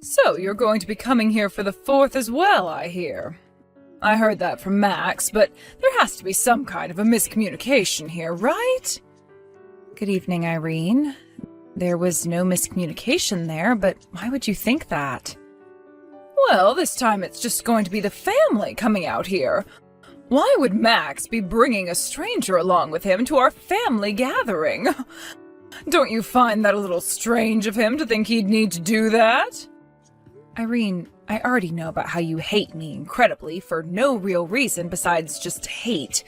So, you're going to be coming here for the 4th as well, I hear. I heard that from Max, but there has to be some kind of a miscommunication here, right? Good evening, Irene. There was no miscommunication there, but why would you think that? Well, this time it's just going to be the family coming out here. Why would Max be bringing a stranger along with him to our family gathering? Don't you find that a little strange of him to think he'd need to do that? Irene, I already know about how you hate me incredibly for no real reason besides just hate.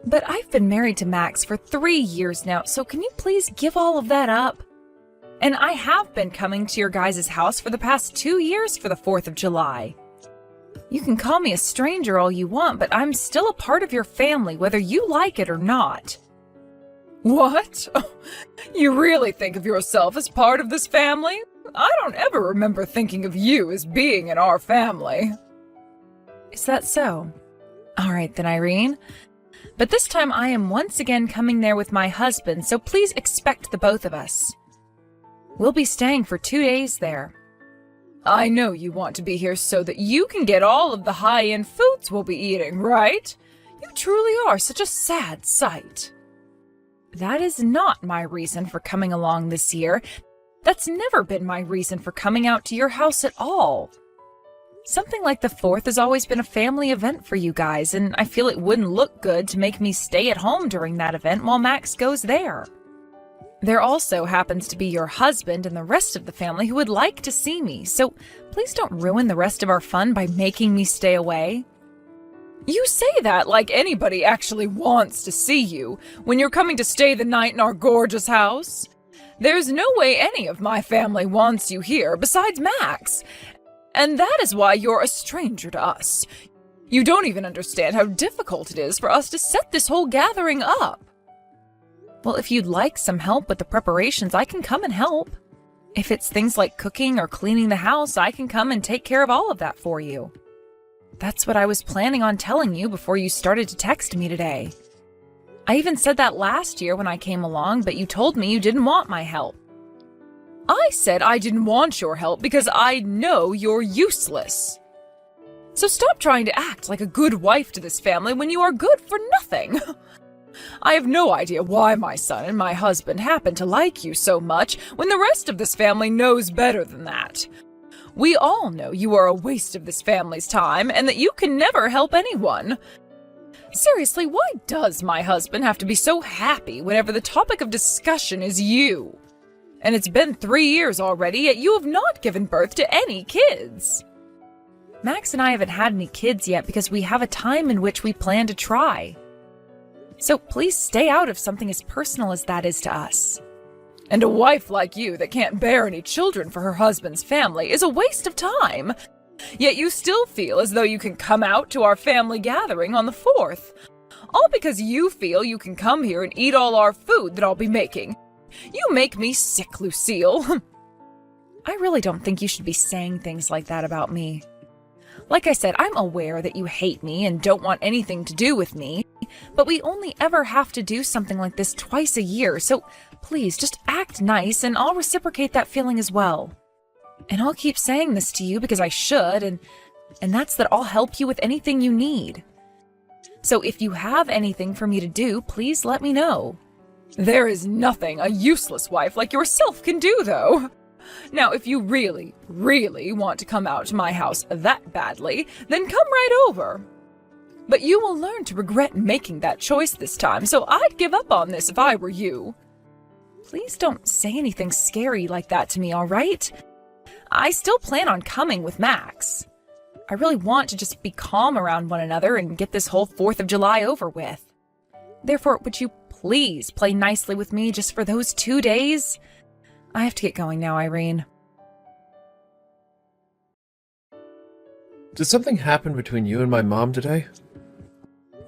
But I've been married to Max for 3 years now, so can you please give all of that up? And I have been coming to your guys' house for the past 2 years for the 4th of July. You can call me a stranger all you want, but I'm still a part of your family, whether you like it or not. What? You really think of yourself as part of this family? I don't ever remember thinking of you as being in our family. Is that so? All right then, Irene. But this time I am once again coming there with my husband, so please expect the both of us. We'll be staying for 2 days there. I know you want to be here so that you can get all of the high-end foods we'll be eating, right? You truly are such a sad sight. That is not my reason for coming along this year. That's never been my reason for coming out to your house at all. Something like the 4th has always been a family event for you guys, and I feel it wouldn't look good to make me stay at home during that event while Max goes there. There also happens to be your husband and the rest of the family who would like to see me, so please don't ruin the rest of our fun by making me stay away. You say that like anybody actually wants to see you when you're coming to stay the night in our gorgeous house. There's no way any of my family wants you here besides Max, and that is why you're a stranger to us. You don't even understand how difficult it is for us to set this whole gathering up. Well, if you'd like some help with the preparations, I can come and help. If it's things like cooking or cleaning the house, I can come and take care of all of that for you. That's what I was planning on telling you before you started to text me today. I even said that last year when I came along, but you told me you didn't want my help. I said I didn't want your help because I know you're useless. So stop trying to act like a good wife to this family when you are good for nothing. I have no idea why my son and my husband happen to like you so much when the rest of this family knows better than that. We all know you are a waste of this family's time and that you can never help anyone. Seriously, why does my husband have to be so happy whenever the topic of discussion is you? And it's been 3 years already, yet you have not given birth to any kids. Max and I haven't had any kids yet because we have a time in which we plan to try. So please stay out of something as personal as that is to us. And a wife like you that can't bear any children for her husband's family is a waste of time. Yet you still feel as though you can come out to our family gathering on the 4th. All because you feel you can come here and eat all our food that I'll be making. You make me sick, Lucille. I really don't think you should be saying things like that about me. Like I said, I'm aware that you hate me and don't want anything to do with me, but we only ever have to do something like this twice a year, so please just act nice and I'll reciprocate that feeling as well. And I'll keep saying this to you because I should, and that's that I'll help you with anything you need. So if you have anything for me to do, please let me know. There is nothing a useless wife like yourself can do, though. Now, if you really, really want to come out to my house that badly, then come right over. But you will learn to regret making that choice this time, so I'd give up on this if I were you. Please don't say anything scary like that to me, all right? I still plan on coming with Max. I really want to just be calm around one another and get this whole 4th of July over with. Therefore, would you please play nicely with me just for those 2 days? I have to get going now, Irene. Did something happen between you and my mom today?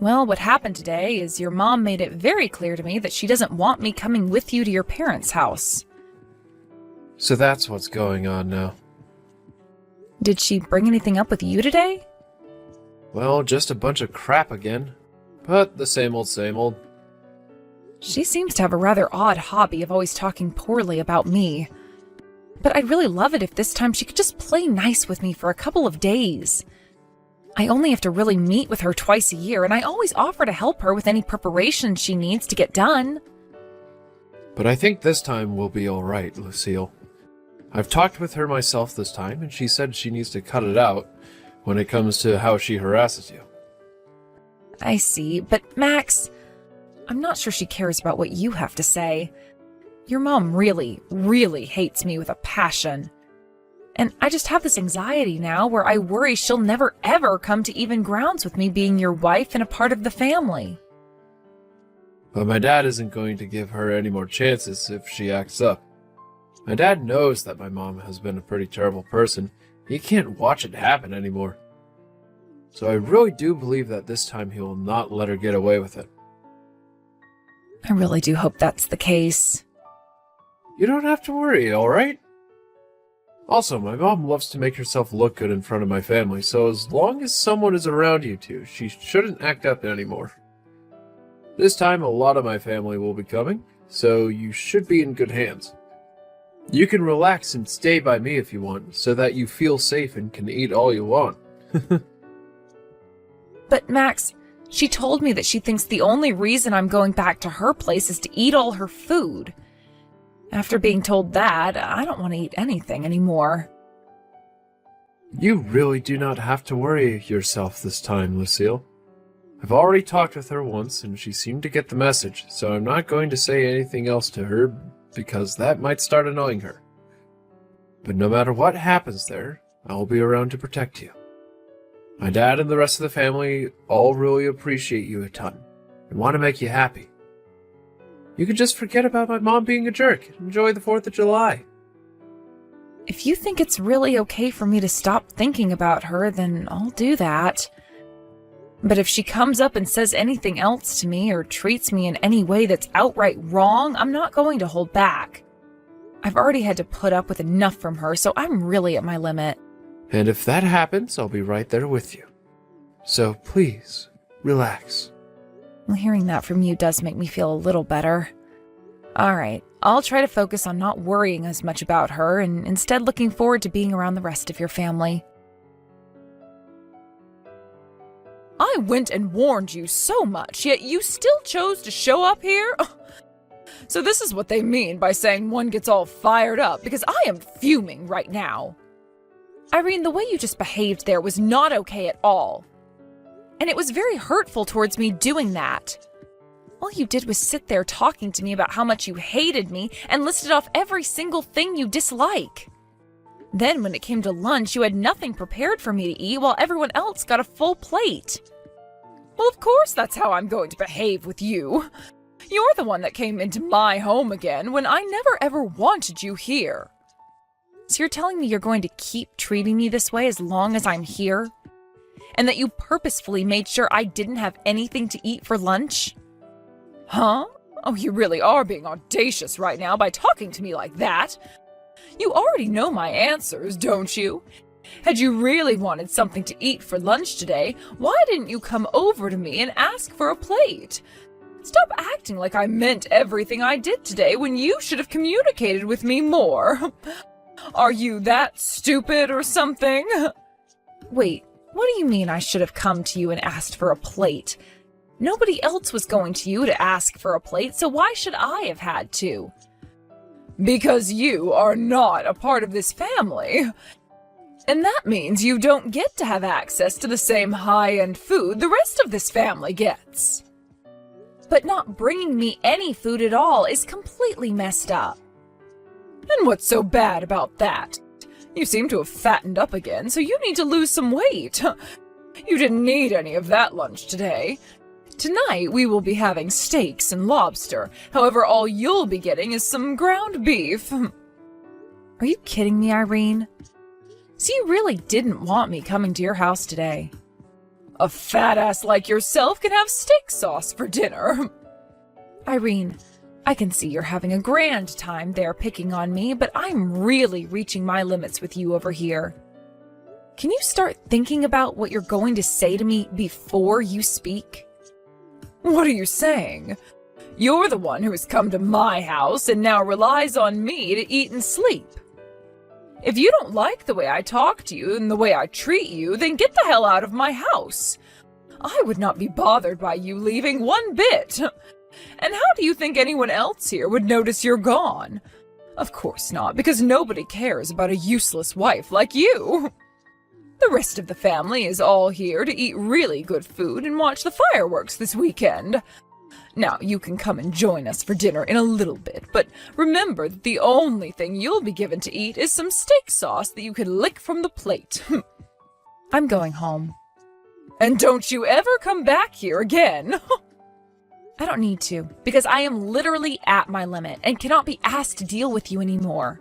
Well, what happened today is your mom made it very clear to me that she doesn't want me coming with you to your parents' house. So that's what's going on now. Did she bring anything up with you today? Well, just a bunch of crap again. But the same old, same old. She seems to have a rather odd hobby of always talking poorly about me. But I'd really love it if this time she could just play nice with me for a couple of days. I only have to really meet with her twice a year, and I always offer to help her with any preparation she needs to get done. But I think this time we'll be all right, Lucille. I've talked with her myself this time, and she said she needs to cut it out when it comes to how she harasses you. I see, but Max, I'm not sure she cares about what you have to say. Your mom really, really hates me with a passion. And I just have this anxiety now where I worry she'll never ever come to even grounds with me being your wife and a part of the family. But my dad isn't going to give her any more chances if she acts up. My dad knows that my mom has been a pretty terrible person. He can't watch it happen anymore. So I really do believe that this time he will not let her get away with it. I really do hope that's the case. You don't have to worry, alright? Also, my mom loves to make herself look good in front of my family, so as long as someone is around you two, she shouldn't act up anymore. This time, a lot of my family will be coming, so you should be in good hands. You can relax and stay by me if you want, so that you feel safe and can eat all you want. But Max, she told me that she thinks the only reason I'm going back to her place is to eat all her food. After being told that, I don't want to eat anything anymore. You really do not have to worry yourself this time, Lucille. I've already talked with her once, and she seemed to get the message, so I'm not going to say anything else to her, because that might start annoying her. But no matter what happens there, I'll be around to protect you. My dad and the rest of the family all really appreciate you a ton, and want to make you happy. You can just forget about my mom being a jerk and enjoy the 4th of July. If you think it's really okay for me to stop thinking about her, then I'll do that. But if she comes up and says anything else to me or treats me in any way that's outright wrong, I'm not going to hold back. I've already had to put up with enough from her, so I'm really at my limit. And if that happens, I'll be right there with you. So please, relax. Well, hearing that from you does make me feel a little better. All right, I'll try to focus on not worrying as much about her and instead looking forward to being around the rest of your family. I went and warned you so much, yet you still chose to show up here? So this is what they mean by saying one gets all fired up, because I am fuming right now. Irene, the way you just behaved there was not okay at all. And it was very hurtful towards me doing that. All you did was sit there talking to me about how much you hated me and listed off every single thing you dislike. Then when it came to lunch, you had nothing prepared for me to eat while everyone else got a full plate. Well, of course that's how I'm going to behave with you. You're the one that came into my home again when I never ever wanted you here. So you're telling me you're going to keep treating me this way as long as I'm here? And that you purposefully made sure I didn't have anything to eat for lunch? Huh? Oh, you really are being audacious right now by talking to me like that. You already know my answers, don't you? Had you really wanted something to eat for lunch today, why didn't you come over to me and ask for a plate? Stop acting like I meant everything I did today when you should have communicated with me more. Are you that stupid or something? Wait, what do you mean I should have come to you and asked for a plate? Nobody else was going to you to ask for a plate, so why should I have had to? Because you are not a part of this family. And that means you don't get to have access to the same high-end food the rest of this family gets. But not bringing me any food at all is completely messed up. And what's so bad about that? You seem to have fattened up again, so you need to lose some weight. You didn't need any of that lunch today. Tonight, we will be having steaks and lobster. However, all you'll be getting is some ground beef. Are you kidding me, Irene? So you really didn't want me coming to your house today? A fat ass like yourself can have steak sauce for dinner. Irene, I can see you're having a grand time there picking on me, but I'm really reaching my limits with you over here. Can you start thinking about what you're going to say to me before you speak? What are you saying? You're the one who has come to my house and now relies on me to eat and sleep. If you don't like the way I talk to you and the way I treat you, then get the hell out of my house. I would not be bothered by you leaving one bit. And how do you think anyone else here would notice you're gone? Of course not, because nobody cares about a useless wife like you. The rest of the family is all here to eat really good food and watch the fireworks this weekend. Now, you can come and join us for dinner in a little bit, but remember that the only thing you'll be given to eat is some steak sauce that you can lick from the plate. I'm going home. And don't you ever come back here again. I don't need to, because I am literally at my limit and cannot be asked to deal with you anymore.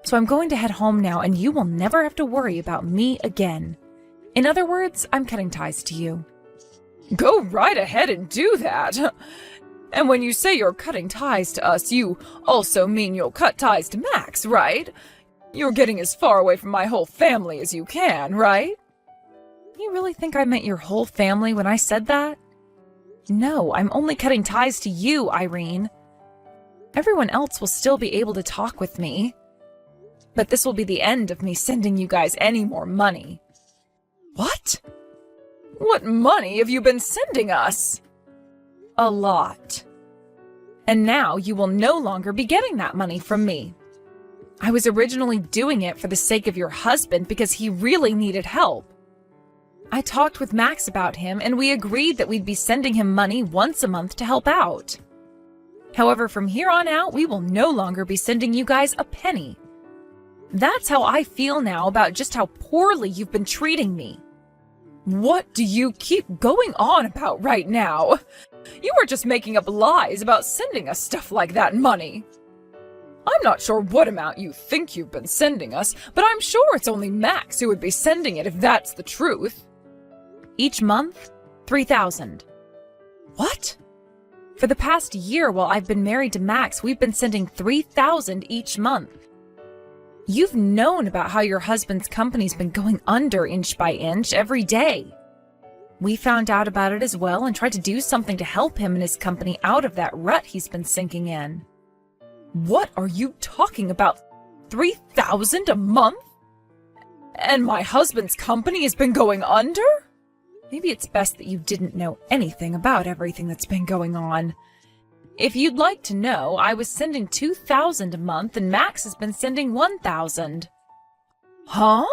So I'm going to head home now, and you will never have to worry about me again. In other words, I'm cutting ties to you. Go right ahead and do that. And when you say you're cutting ties to us, you also mean you'll cut ties to Max, right? You're getting as far away from my whole family as you can, right? You really think I meant your whole family when I said that? No, I'm only cutting ties to you, Irene. Everyone else will still be able to talk with me. But this will be the end of me sending you guys any more money. What? What money have you been sending us? A lot. And now you will no longer be getting that money from me. I was originally doing it for the sake of your husband because he really needed help. I talked with Max about him, and we agreed that we'd be sending him money once a month to help out. However, from here on out, we will no longer be sending you guys a penny. That's how I feel now about just how poorly you've been treating me. What do you keep going on about right now? You are just making up lies about sending us stuff like that money. I'm not sure what amount you think you've been sending us, but I'm sure it's only Max who would be sending it if that's the truth. Each month, $3,000. What? For the past year while I've been married to Max, we've been sending $3,000 each month. You've known about how your husband's company's been going under inch by inch every day. We found out about it as well and tried to do something to help him and his company out of that rut he's been sinking in. What are you talking about? $3,000 a month? And my husband's company has been going under? Maybe it's best that you didn't know anything about everything that's been going on. If you'd like to know, I was sending $2,000 a month and Max has been sending $1,000. Huh?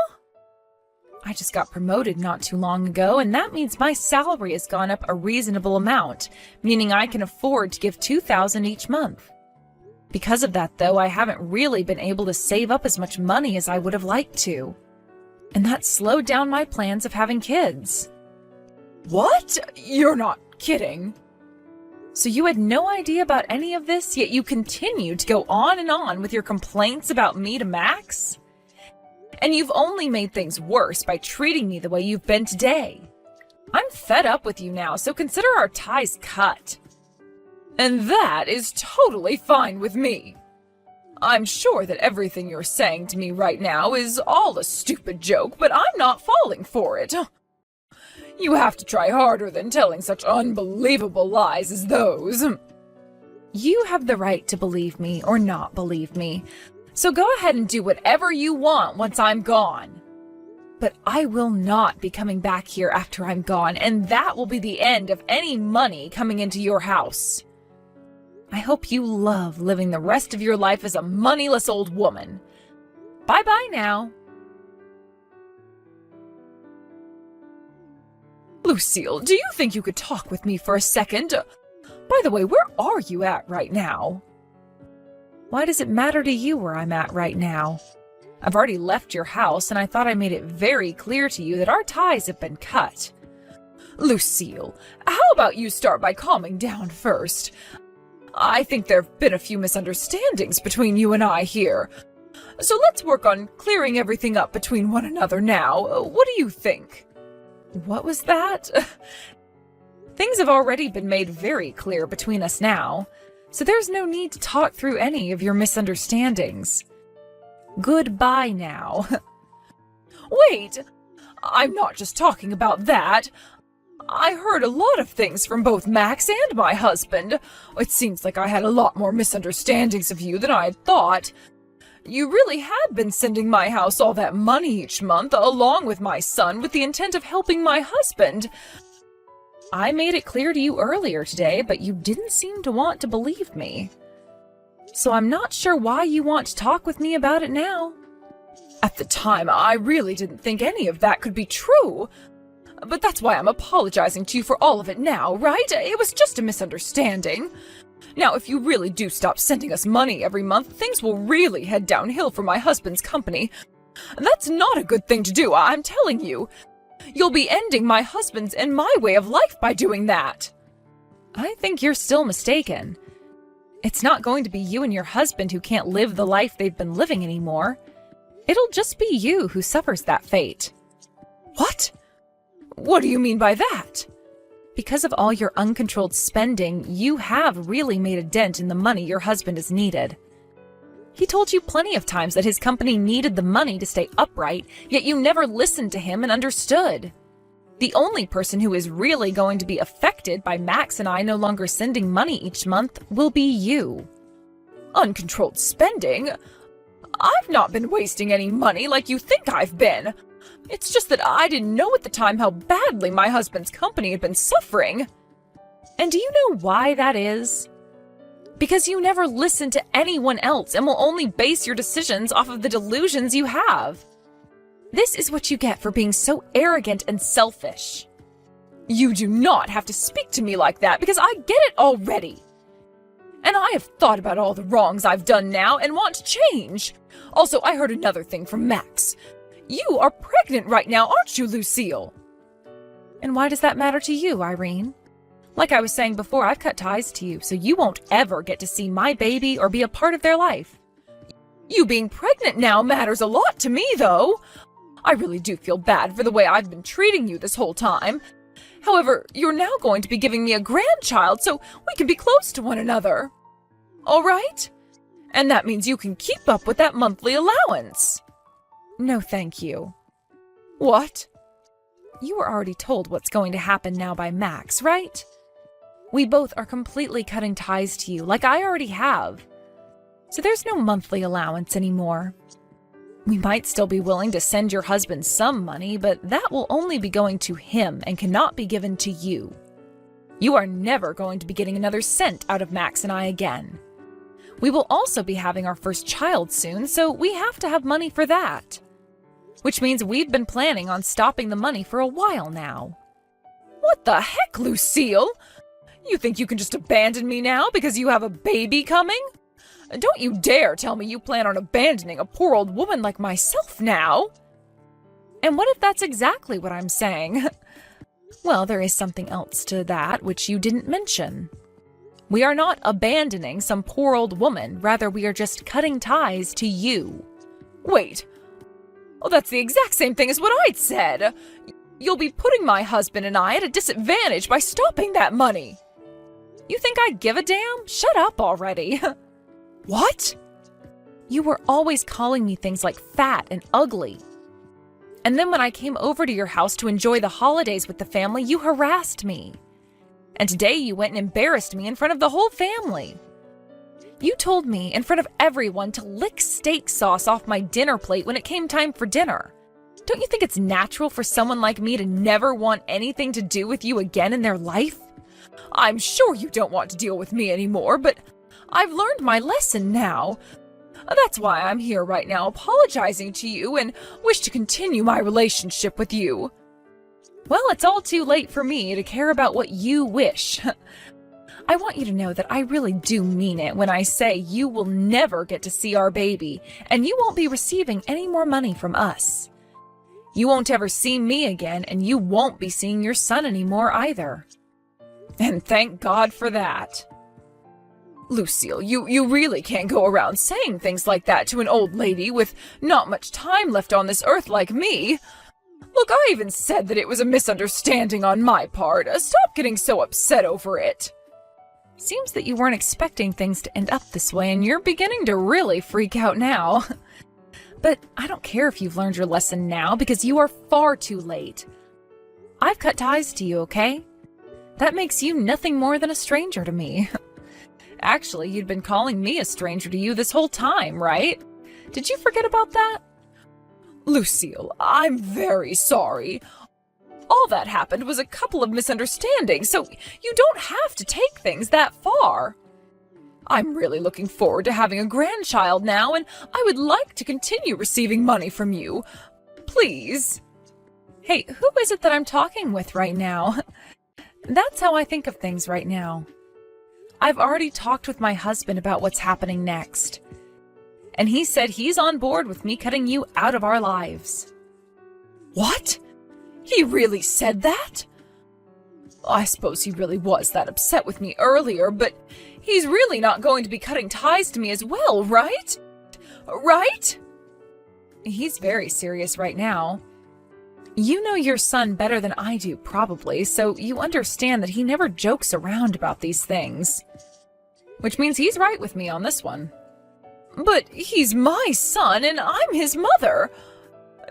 I just got promoted not too long ago, and that means my salary has gone up a reasonable amount, meaning I can afford to give $2,000 each month. Because of that, though, I haven't really been able to save up as much money as I would have liked to. And that slowed down my plans of having kids. What? You're not kidding. So you had no idea about any of this, yet you continued to go on and on with your complaints about me to Max? And you've only made things worse by treating me the way you've been today. I'm fed up with you now, so consider our ties cut. And that is totally fine with me. I'm sure that everything you're saying to me right now is all a stupid joke, but I'm not falling for it. You have to try harder than telling such unbelievable lies as those. You have the right to believe me or not believe me, so go ahead and do whatever you want once I'm gone. But I will not be coming back here after I'm gone, and that will be the end of any money coming into your house. I hope you love living the rest of your life as a moneyless old woman. Bye-bye now. Lucille, do you think you could talk with me for a second? By the way, where are you at right now? Why does it matter to you where I'm at right now? I've already left your house, and I thought I made it very clear to you that our ties have been cut. Lucille, how about you start by calming down first? I think there have been a few misunderstandings between you and I here. So let's work on clearing everything up between one another now. What do you think? What was that? Things have already been made very clear between us now, so there's no need to talk through any of your misunderstandings. Goodbye now. Wait, I'm not just talking about that. I heard a lot of things from both Max and my husband. It seems like I had a lot more misunderstandings of you than I had thought. You really had been sending my house all that money each month, along with my son, with the intent of helping my husband. I made it clear to you earlier today, but you didn't seem to want to believe me. So I'm not sure why you want to talk with me about it now. At the time, I really didn't think any of that could be true. But that's why I'm apologizing to you for all of it now, right? It was just a misunderstanding. Now, if you really do stop sending us money every month, things will really head downhill for my husband's company. That's not a good thing to do, I'm telling you. You'll be ending my husband's and my way of life by doing that. I think you're still mistaken. It's not going to be you and your husband who can't live the life they've been living anymore. It'll just be you who suffers that fate. What? What do you mean by that? Because of all your uncontrolled spending, you have really made a dent in the money your husband has needed. He told you plenty of times that his company needed the money to stay upright, yet you never listened to him and understood. The only person who is really going to be affected by Max and I no longer sending money each month will be you. Uncontrolled spending? I've not been wasting any money like you think I've been. It's just that I didn't know at the time how badly my husband's company had been suffering. And do you know why that is? Because you never listen to anyone else and will only base your decisions off of the delusions you have. This is what you get for being so arrogant and selfish. You do not have to speak to me like that because I get it already. And I have thought about all the wrongs I've done now and want to change. Also, I heard another thing from Max. You are pregnant right now, aren't you, Lucille? And why does that matter to you, Irene? Like I was saying before, I've cut ties to you, so you won't ever get to see my baby or be a part of their life. You being pregnant now matters a lot to me, though. I really do feel bad for the way I've been treating you this whole time. However, you're now going to be giving me a grandchild, so we can be close to one another. All right? And that means you can keep up with that monthly allowance. No, thank you. What? You were already told what's going to happen now by Max, right? We both are completely cutting ties to you, like I already have. So there's no monthly allowance anymore. We might still be willing to send your husband some money, but that will only be going to him and cannot be given to you. You are never going to be getting another cent out of Max and I again. We will also be having our first child soon, so we have to have money for that. Which means we've been planning on stopping the money for a while now. What the heck, Lucille? You think you can just abandon me now because you have a baby coming? Don't you dare tell me you plan on abandoning a poor old woman like myself now. And what if that's exactly what I'm saying? Well, there is something else to that which you didn't mention. We are not abandoning some poor old woman, rather we are just cutting ties to you. Wait. Oh, that's the exact same thing as what I'd said. You'll be putting my husband and I at a disadvantage by stopping that money. You think I give a damn? Shut up already. What? You were always calling me things like fat and ugly. And then when I came over to your house to enjoy the holidays with the family, you harassed me. And today you went and embarrassed me in front of the whole family. You told me in front of everyone to lick steak sauce off my dinner plate when it came time for dinner. Don't you think it's natural for someone like me to never want anything to do with you again in their life? I'm sure you don't want to deal with me anymore, but I've learned my lesson now. That's why I'm here right now apologizing to you and wish to continue my relationship with you. Well, it's all too late for me to care about what you wish. I want you to know that I really do mean it when I say you will never get to see our baby, and you won't be receiving any more money from us. You won't ever see me again, and you won't be seeing your son anymore either. And thank God for that. Lucille, you really can't go around saying things like that to an old lady with not much time left on this earth like me. Look, I even said that it was a misunderstanding on my part. Stop getting so upset over it. Seems that you weren't expecting things to end up this way, and you're beginning to really freak out now. But I don't care if you've learned your lesson now, because you are far too late. I've cut ties to you, okay? That makes you nothing more than a stranger to me. Actually, you'd been calling me a stranger to you this whole time, right? Did you forget about that? Lucille, I'm very sorry. All that happened was a couple of misunderstandings, so you don't have to take things that far. I'm really looking forward to having a grandchild now, and I would like to continue receiving money from you. Please. Hey, who is it that I'm talking with right now? That's how I think of things right now. I've already talked with my husband about what's happening next. And he said he's on board with me cutting you out of our lives. What? He really said that? I suppose he really was that upset with me earlier, but he's really not going to be cutting ties to me as well, right? Right? He's very serious right now. You know your son better than I do, probably, so you understand that he never jokes around about these things. Which means he's right with me on this one. But he's my son, and I'm his mother.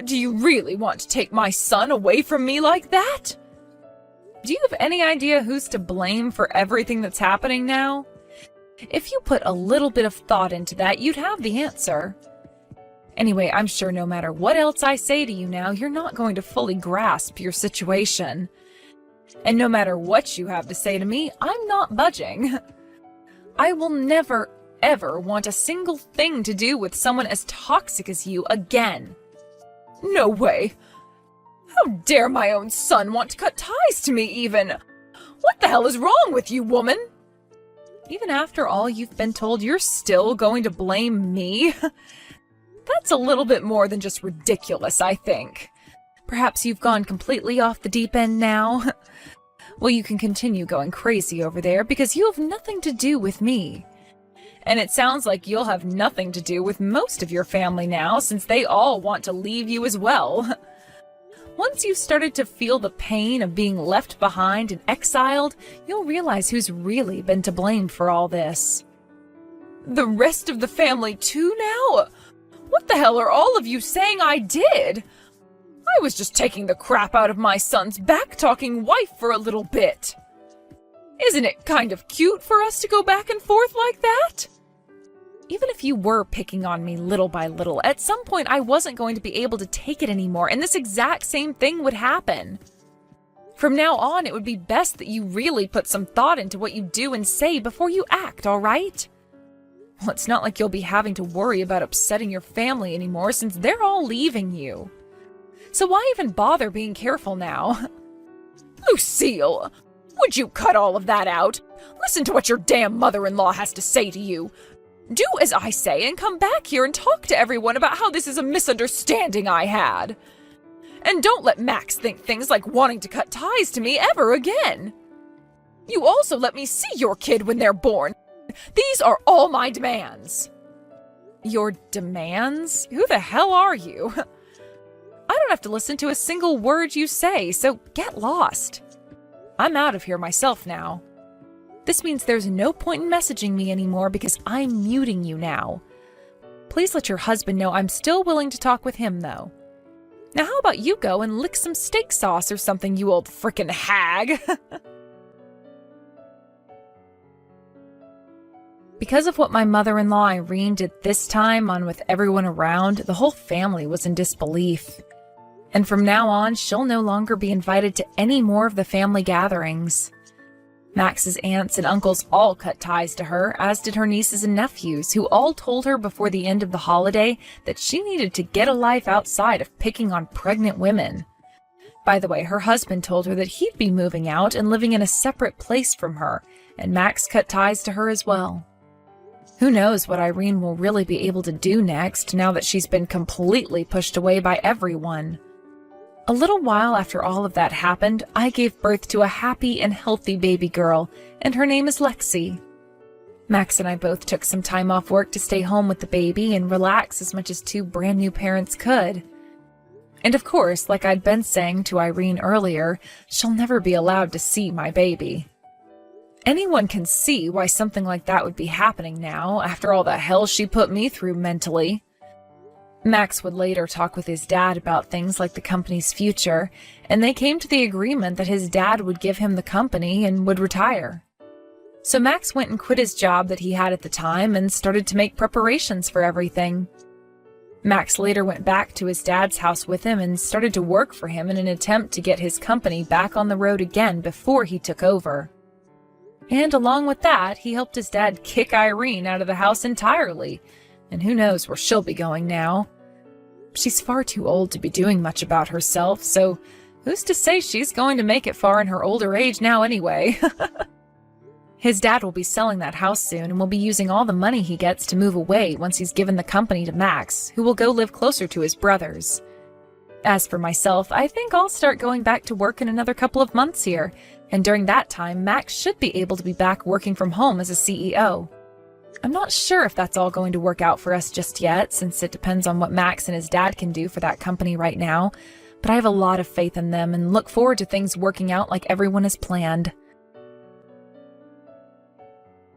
Do you really want to take my son away from me like that? Do you have any idea who's to blame for everything that's happening now? If you put a little bit of thought into that, you'd have the answer. Anyway, I'm sure no matter what else I say to you now, you're not going to fully grasp your situation. And no matter what you have to say to me, I'm not budging. I will never, ever want a single thing to do with someone as toxic as you again. No way. How dare my own son want to cut ties to me even? What the hell is wrong with you, woman? Even after all you've been told, you're still going to blame me? That's a little bit more than just ridiculous, I think. Perhaps you've gone completely off the deep end now? Well, you can continue going crazy over there because you have nothing to do with me. And it sounds like you'll have nothing to do with most of your family now, since they all want to leave you as well. Once you've started to feel the pain of being left behind and exiled, you'll realize who's really been to blame for all this. The rest of the family too now? What the hell are all of you saying I did? I was just taking the crap out of my son's back-talking wife for a little bit. Isn't it kind of cute for us to go back and forth like that? Even if you were picking on me little by little, at some point I wasn't going to be able to take it anymore, and this exact same thing would happen. From now on, it would be best that you really put some thought into what you do and say before you act, all right? Well, it's not like you'll be having to worry about upsetting your family anymore since they're all leaving you. So why even bother being careful now? Lucille, would you cut all of that out? Listen to what your damn mother-in-law has to say to you. Do as I say and come back here and talk to everyone about how this is a misunderstanding I had. And don't let Max think things like wanting to cut ties to me ever again. You also let me see your kid when they're born. These are all my demands. Your demands? Who the hell are you? I don't have to listen to a single word you say, so get lost. I'm out of here myself now. This means there's no point in messaging me anymore because I'm muting you now. Please let your husband know I'm still willing to talk with him, though. Now how about you go and lick some steak sauce or something, you old frickin' hag? Because of what my mother-in-law Irene did this time on with everyone around, the whole family was in disbelief. And from now on, she'll no longer be invited to any more of the family gatherings. Max's aunts and uncles all cut ties to her, as did her nieces and nephews, who all told her before the end of the holiday that she needed to get a life outside of picking on pregnant women. By the way, her husband told her that he'd be moving out and living in a separate place from her, and Max cut ties to her as well. Who knows what Irene will really be able to do next, now that she's been completely pushed away by everyone. A little while after all of that happened, I gave birth to a happy and healthy baby girl, and her name is Lexi. Max and I both took some time off work to stay home with the baby and relax as much as two brand new parents could. And of course, like I'd been saying to Irene earlier, she'll never be allowed to see my baby. Anyone can see why something like that would be happening now, after all the hell she put me through mentally. Max would later talk with his dad about things like the company's future, and they came to the agreement that his dad would give him the company and would retire. So Max went and quit his job that he had at the time and started to make preparations for everything. Max later went back to his dad's house with him and started to work for him in an attempt to get his company back on the road again before he took over. And along with that, he helped his dad kick Irene out of the house entirely, and who knows where she'll be going now. She's far too old to be doing much about herself, so who's to say she's going to make it far in her older age now anyway? His dad will be selling that house soon and will be using all the money he gets to move away once he's given the company to Max, who will go live closer to his brothers. As for myself, I think I'll start going back to work in another couple of months here, and during that time, Max should be able to be back working from home as a CEO. I'm not sure if that's all going to work out for us just yet, since it depends on what Max and his dad can do for that company right now, but I have a lot of faith in them and look forward to things working out like everyone has planned.